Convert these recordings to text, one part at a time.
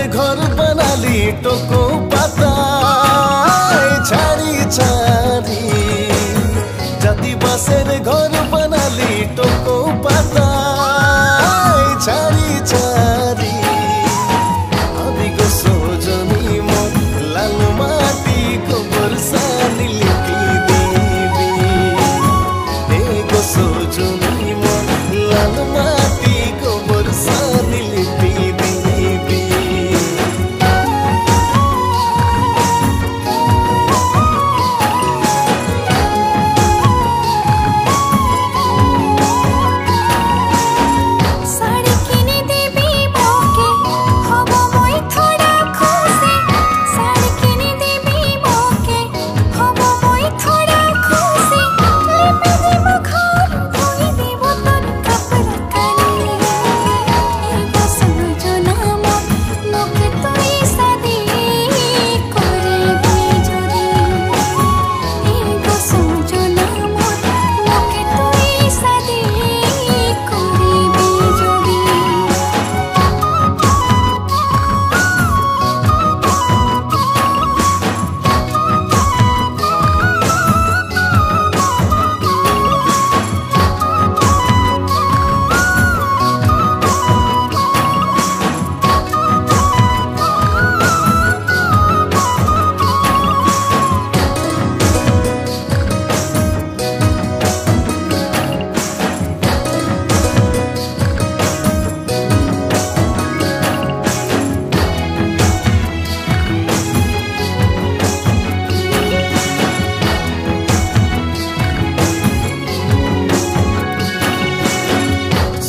घर बनाली टोको पाता छाड़ी छाड़ी जाति बासेर घर बनाली टोको पाता छाड़ी छाड़ी अभी को सोजनी मोर लाल माटी को बरसानी लिपि देवी को सोजनी मोर लाल माटी को बरसानी लिपि देवी।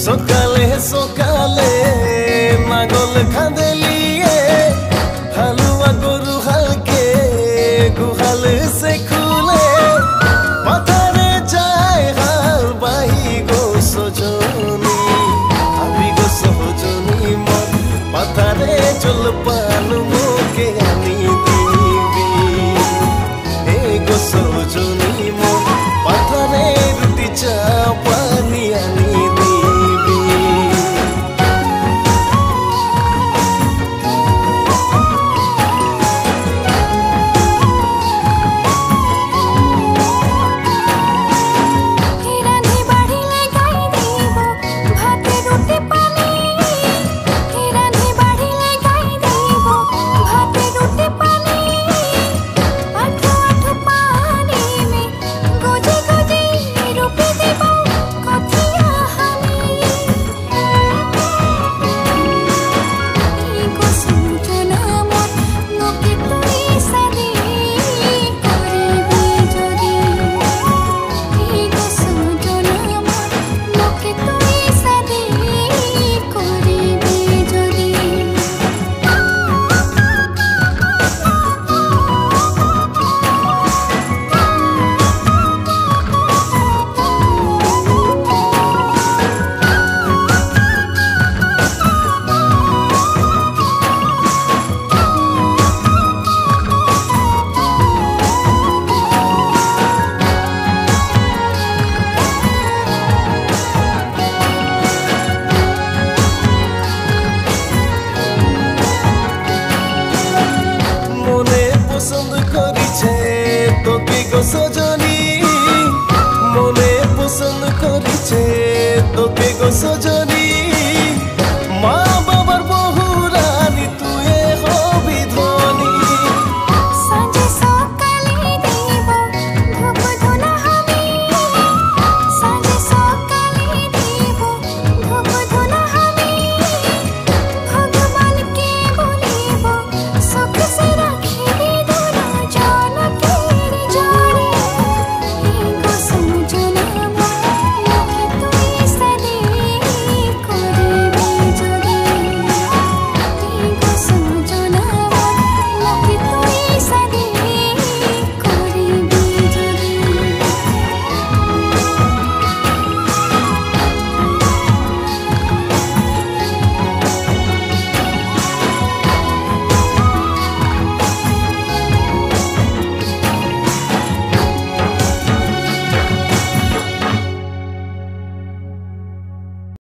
सकाले सकाले नागल खांदेलिए हालुआ गरु हालके गुहाल से खुले पथारे जाए हाल बाही गो सजनी आबि गो सजनी मन पथारे जल पान मोके आनी देवी गो सजनी मन पथारे रुटी चा पानी आनी सजनी मने पसंद करिछे तोके गो सजनी।